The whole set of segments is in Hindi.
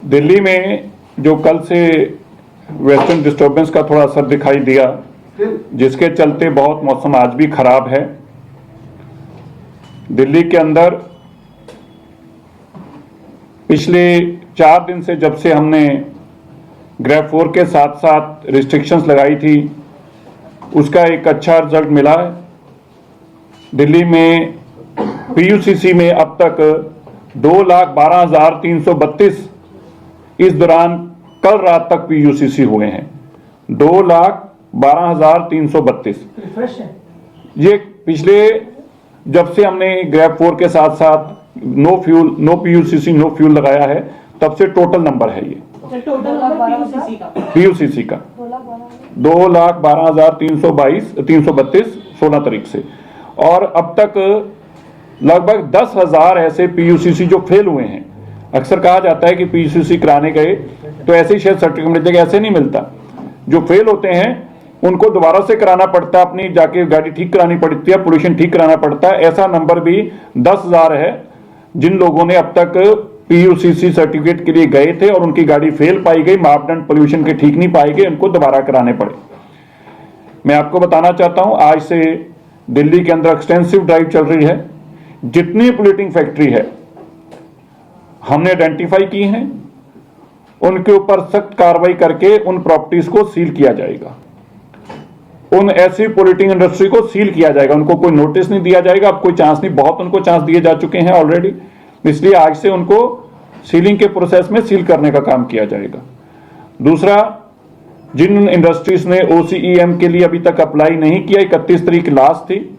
दिल्ली में जो कल से वेस्टर्न डिस्टर्बेंस का थोड़ा असर दिखाई दिया, जिसके चलते बहुत मौसम आज भी खराब है। दिल्ली के अंदर पिछले 4 दिन से जब से हमने ग्रेड 4 के साथ साथ रिस्ट्रिक्शंस लगाई थी, उसका एक अच्छा रिजल्ट मिला है। दिल्ली में पीयूसीसी में अब तक 2,12,332 इस दौरान कल रात तक पीयूसीसी हुए हैं। 2,12,332 ये पिछले जब से हमने ग्रेड 4 के साथ साथ नो पीयूसीसी नो फ्यूल लगाया है तब से टोटल नंबर है ये पीयूसीसी का 2,12,332 16 तारीख से। और अब तक लगभग 10,000 ऐसे पीयूसीसी जो फेल हुए हैं। अक्सर कहा जाता है कि पीयूसीसी कराने गए तो ऐसे ही शायद सर्टिफिकेट मिल जाएगा, ऐसे नहीं मिलता। जो फेल होते हैं उनको दोबारा से कराना पड़ता है, अपनी जाके गाड़ी ठीक करानी पड़ती है, पोल्यूशन ठीक कराना पड़ता है। ऐसा नंबर भी 10,000 है जिन लोगों ने अब तक पीयूसीसी सर्टिफिकेट के लिए गए थे और उनकी गाड़ी फेल पाई गई, मापदंड पोल्यूशन के ठीक नहीं पाए गए, उनको दोबारा कराने पड़े। मैं आपको बताना चाहता हूं, आज से दिल्ली के अंदर एक्सटेंसिव ड्राइव चल रही है। जितनी पोल्यूटिंग फैक्ट्री है हमने आइडेंटिफाई की हैं, उनके ऊपर सख्त कार्रवाई करके उन प्रॉपर्टीज को सील किया जाएगा। उन ऐसी पोल्यूटिंग इंडस्ट्री को सील किया जाएगा, उनको कोई नोटिस नहीं दिया जाएगा। अब कोई चांस नहीं, बहुत उनको चांस दिए जा चुके हैं ऑलरेडी, इसलिए आज से उनको सीलिंग के प्रोसेस में सील करने का काम किया जाएगा। दूसरा, जिन इंडस्ट्रीज ने ओसीईएम के लिए अभी तक अप्लाई नहीं किया, 31 तारीख लास्ट थी,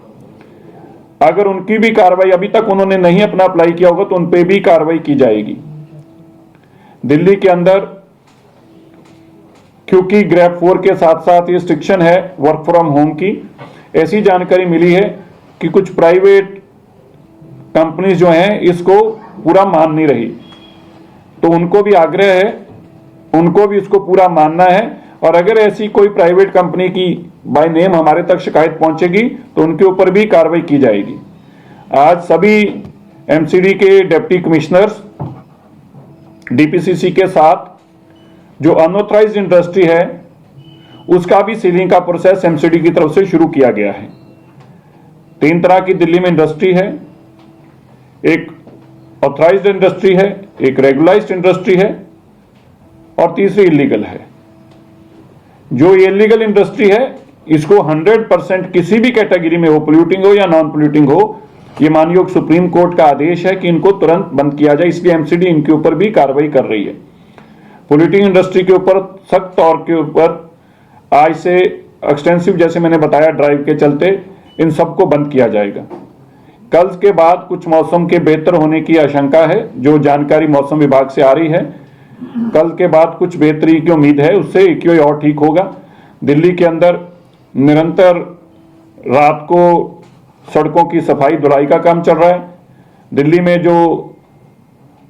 अगर उनकी भी कार्रवाई अभी तक उन्होंने नहीं अपना अप्लाई किया होगा तो उन पे भी कार्रवाई की जाएगी। दिल्ली के अंदर क्योंकि ग्रेड 4 के साथ साथ ये रिस्ट्रिक्शन है वर्क फ्रॉम होम की, ऐसी जानकारी मिली है कि कुछ प्राइवेट कंपनीज जो हैं इसको पूरा मान नहीं रही, तो उनको भी आग्रह है, उनको भी इसको पूरा मानना है। और अगर ऐसी कोई प्राइवेट कंपनी की बाय नेम हमारे तक शिकायत पहुंचेगी तो उनके ऊपर भी कार्रवाई की जाएगी। आज सभी एमसीडी के डिप्टी कमिश्नर्स डीपीसीसी के साथ जो अनऑथराइज्ड इंडस्ट्री है उसका भी सीलिंग का प्रोसेस एमसीडी की तरफ से शुरू किया गया है। 3 तरह की दिल्ली में इंडस्ट्री है, एक ऑथराइज्ड इंडस्ट्री है, एक रेगुलाइज्ड इंडस्ट्री है और तीसरी इलीगल है। जो इलीगल इंडस्ट्री है इसको 100% किसी भी कैटेगरी में हो, पोल्यूटिंग हो या नॉन पोल्यूटिंग हो, ये माननीय सुप्रीम कोर्ट का आदेश है कि इनको तुरंत बंद किया जाए, इसलिए एमसीडी इनके ऊपर भी कार्रवाई कर रही है। पोल्यूटिंग इंडस्ट्री के ऊपर सख्त तौर के ऊपर आज से एक्सटेंसिव, जैसे मैंने बताया, ड्राइव के चलते इन सबको बंद किया जाएगा। कल के बाद कुछ मौसम के बेहतर होने की आशंका है, जो जानकारी मौसम विभाग से आ रही है। कल के बाद कुछ बेहतरी की उम्मीद है, उससे इक्योई और ठीक होगा। दिल्ली के अंदर निरंतर रात को सड़कों की सफाई धुलाई का काम चल रहा है। दिल्ली में जो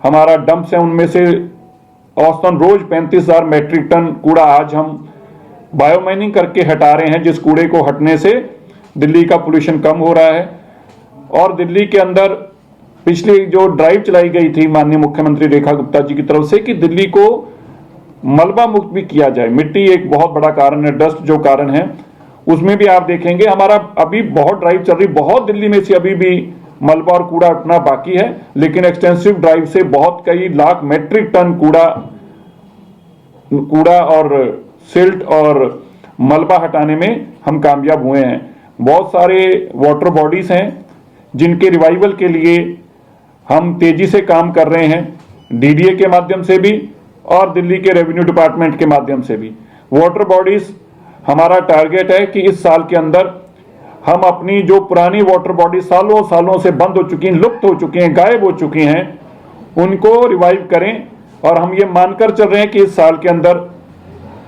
हमारा डंप्स है उनमें से औसतन रोज 35,000 मैट्रिक टन कूड़ा आज हम बायोमाइनिंग करके हटा रहे हैं, जिस कूड़े को हटने से दिल्ली का पोल्यूशन कम हो रहा है। और दिल्ली के अंदर पिछली जो ड्राइव चलाई गई थी माननीय मुख्यमंत्री रेखा गुप्ता जी की तरफ से कि दिल्ली को मलबा मुक्त भी किया जाए, मिट्टी एक बहुत बड़ा कारण है, डस्ट जो कारण है, उसमें भी आप देखेंगे हमारा अभी बहुत ड्राइव चल रही, बहुत दिल्ली में से अभी भी मलबा और कूड़ा उठना बाकी है, लेकिन एक्सटेंसिव ड्राइव से बहुत कई लाख मैट्रिक टन कूड़ा और सिल्ट और मलबा हटाने में हम कामयाब हुए हैं। बहुत सारे वाटर बॉडीज हैं जिनके रिवाइवल के लिए हम तेजी से काम कर रहे हैं, डीडीए के माध्यम से भी और दिल्ली के रेवेन्यू डिपार्टमेंट के माध्यम से भी। वाटर बॉडीज हमारा टारगेट है कि इस साल के अंदर हम अपनी जो पुरानी वाटर बॉडी सालों सालों से बंद हो चुकी हैं, लुप्त हो चुकी हैं, गायब हो चुकी हैं, उनको रिवाइव करें। और हम ये मानकर चल रहे हैं कि इस साल के अंदर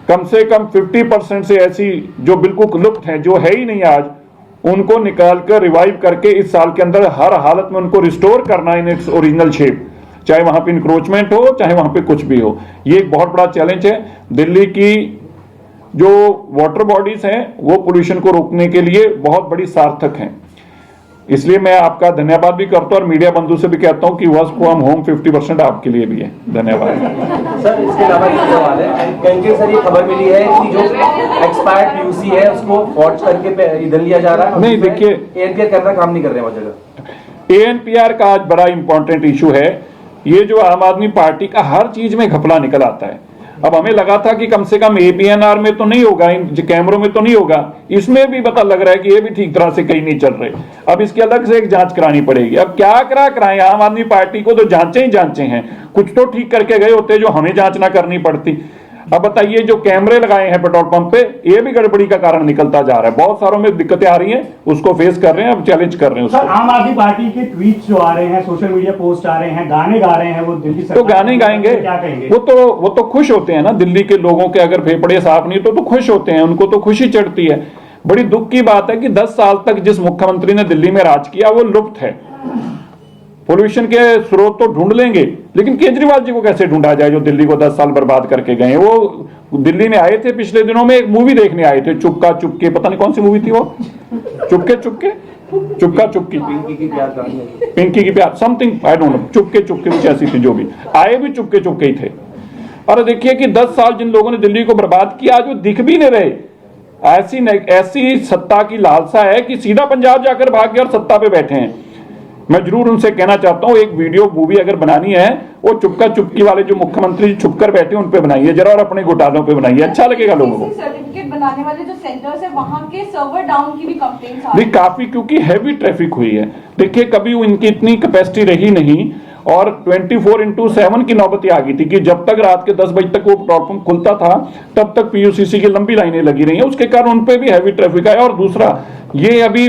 कम से कम 50% से ऐसी जो बिल्कुल लुप्त हैं, जो है ही नहीं आज, उनको निकालकर रिवाइव करके इस साल के अंदर हर हालत में उनको रिस्टोर करना इन इट्स ओरिजिनल शेप, चाहे वहां पे इंक्रोचमेंट हो, चाहे वहां पे कुछ भी हो। ये एक बहुत बड़ा चैलेंज है। दिल्ली की जो वाटर बॉडीज हैं वो पोल्यूशन को रोकने के लिए बहुत बड़ी सार्थक हैं। इसलिए मैं आपका धन्यवाद भी करता हूं और मीडिया बंधु से भी कहता हूं कि वर्क फ्रॉम होम 50% आपके लिए भी है। धन्यवाद। सर इसके अलावा एक सवाल है, कहीं सर ये खबर मिली है कि जो एक्सपायर्ड पीयूसी है उसको फॉर्ज करके इधर लिया जा रहा है। नहीं, देखिए एएनपीआर कैमरा काम नहीं कर रहे हैं वो जगह। एएनपीआर का आज बड़ा इंपॉर्टेंट इशू है। ये जो आम आदमी पार्टी का हर चीज में घपला निकल आता है। अब हमें लगा था कि कम से कम एपीएनआर में तो नहीं होगा, इन कैमरों में तो नहीं होगा, इसमें भी पता लग रहा है कि ये भी ठीक तरह से कहीं नहीं चल रहे। अब इसकी अलग से एक जांच करानी पड़ेगी। अब क्या कराएं, आम आदमी पार्टी को तो जांचे ही जांचे हैं, कुछ तो ठीक करके गए होते जो हमें जांच ना करनी पड़ती। अब बताइए जो कैमरे लगाए हैं पेट्रोल पंप पे, ये भी गड़बड़ी का कारण निकलता जा रहा है। बहुत सारों में दिक्कतें आ रही हैं, उसको फेस कर रहे हैं, अब चैलेंज कर रहे हैं उसको। आम आदमी पार्टी के ट्वीट जो आ रहे हैं, सोशल मीडिया पोस्ट आ रहे हैं, गाने गा रहे हैं, वो दिल्ली सरकार तो गाने गाएंगे, क्या कहेंगे? वो तो खुश होते हैं ना। दिल्ली के लोगों के अगर फेफड़े साफ नहीं तो खुश होते हैं, उनको तो खुशी चढ़ती है। बड़ी दुख की बात है कि 10 साल तक जिस मुख्यमंत्री ने दिल्ली में राज किया वो लुप्त है। पोल्यूशन के स्रोत तो ढूंढ लेंगे, लेकिन केजरीवाल जी को कैसे ढूंढा जाए जो दिल्ली को 10 साल बर्बाद करके गए। वो दिल्ली में आए थे पिछले दिनों में, एक मूवी देखने आए थे, चुपका चुपके, पता नहीं कौन सी मूवी थी वो, चुपके चुपके, चुपका चुपकी, पिंकी की प्यार something, I don't know, Chupke Chupke कुछ ऐसी थी। जो भी आए भी चुपके चुपके ही थे। और देखिए कि 10 साल जिन लोगों ने दिल्ली को बर्बाद किया आज वो दिख भी नहीं रहे। ऐसी सत्ता की लालसा है कि सीधा पंजाब जाकर भाग गए और सत्ता पे बैठे हैं। मैं जरूर उनसे कहना चाहता हूं, एक वीडियो मूवी अगर बनानी है वो चुपका चुपकी वाले जो मुख्यमंत्री छुपकर बैठे उन पे बनाइए जरा, और अपने घोटालों पे बनाइए, अच्छा लगेगा लोगों को। सर्टिफिकेट बनाने वाले जो सेंटर्स है वहां के सर्वर डाउन की भी कंप्लेंट्स आ रही काफी, क्योंकि हैवी ट्रैफिक हुई है। देखिए कभी इनकी इतनी कैपेसिटी रही नहीं, और 24/7 की नौबत आ गई थी कि जब तक रात के 10 बजे तक वो पेट्रोल पंप खुलता था तब तक पीयूसीसी की लंबी लाइनें लगी रही हैं। उसके कारण उन पे भी हैवी ट्रैफिक है। और दूसरा, ये अभी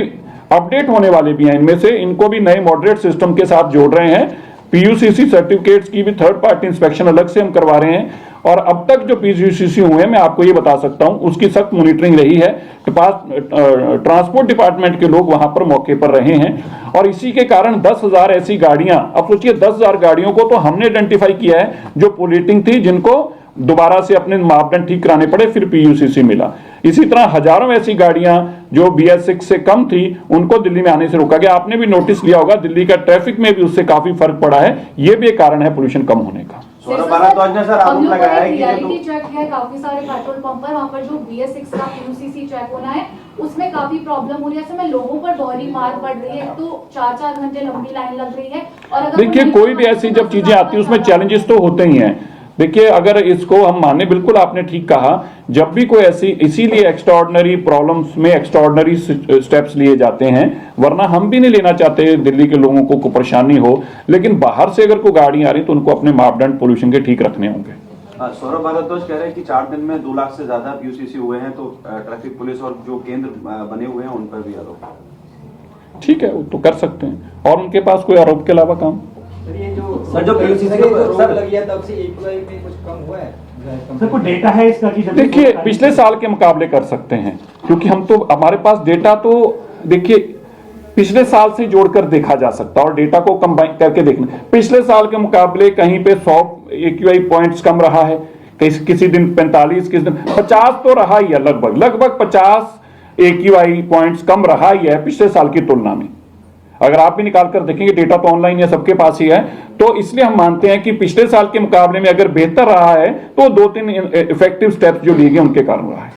अपडेट होने वाले भी हैं, इनमें से इनको भी नए मॉडरेट सिस्टम के साथ जोड़ रहे हैं। पीयूसीसी सर्टिफिकेट्स की भी थर्ड पार्टी इंस्पेक्शन अलग से हम करवा रहे हैं। और अब तक जो पीयूसीसी हुए हैं, मैं आपको ये बता सकता हूं, उसकी सख्त मॉनिटरिंग रही है। ट्रांसपोर्ट डिपार्टमेंट के लोग वहां पर मौके पर रहे हैं, और इसी के कारण 10,000 ऐसी गाड़ियां, अब सोचिए 10,000 गाड़ियों को तो हमने आइडेंटिफाई किया है जो पोल्यूटिंग थी, जिनको दोबारा से अपने मापदंड ठीक कराने पड़े, फिर पीयूसीसी मिला। इसी तरह हजारों ऐसी गाड़ियां जो BS6 से कम थी उनको दिल्ली में आने से रोका गया। आपने भी नोटिस लिया होगा, दिल्ली का ट्रैफिक में भी उससे काफी फर्क पड़ा है। ये भी एक कारण है पोल्यूशन कम होने का। सर आरोप लगाया है कि रियलिटी चेक है काफी सारे पेट्रोल पंप पर, वहाँ पर जो BS6 का पीयूसीसी चेक होना है उसमें काफी प्रॉब्लम हो रही है। ऐसे में लोगों पर दोहरी मार पड़ रही है, तो 4-4 घंटे लंबी लाइन लग रही है। और देखिए कोई भी ऐसी जब चीजें आती है उसमें चैलेंजेस तो होते ही हैं। देखिए अगर इसको हम माने, बिल्कुल आपने ठीक कहा, जब भी कोई ऐसी, इसीलिए एक्स्ट्राऑर्डिनरी प्रॉब्लम्स में एक्स्ट्राऑर्डिनरी स्टेप्स लिए जाते हैं, वरना हम भी नहीं लेना चाहते दिल्ली के लोगों को परेशानी हो। लेकिन बाहर से अगर कोई गाड़ी आ रही तो उनको अपने मापदंड पोल्यूशन के ठीक रखने होंगे। सौरभ भारद्वाज कह रहे हैं कि 4 दिन में 2 लाख से ज्यादा पीयूसीसी हुए हैं, तो ट्रैफिक पुलिस और जो केंद्र बने हुए हैं उन पर भी आरोप। ठीक है, वो तो कर सकते हैं, और उनके पास कोई आरोप के अलावा काम। जो पीयूसीसी लगी है तब से AQI में कुछ कम हुआ है? सर कोई डेटा है इसका कि देखिए पिछले साल के मुकाबले कर सकते हैं, क्योंकि हम तो, हमारे पास डेटा तो देखिए पिछले साल से जोड़कर देखा जा सकता है, और डेटा को कंबाइन करके देखना। पिछले साल के मुकाबले कहीं पे 100 AQI पॉइंट्स कम रहा है, किसी दिन 45, किसी दिन 50 तो रहा ही है, लगभग 50 AQI पॉइंट्स कम रहा ही है पिछले साल की तुलना में। अगर आप भी निकाल कर देखेंगे, डेटा तो ऑनलाइन है, सबके पास ही है, तो इसलिए हम मानते हैं कि पिछले साल के मुकाबले में अगर बेहतर रहा है तो 2-3 इफेक्टिव स्टेप्स जो लिए गए उनके कारण रहा है।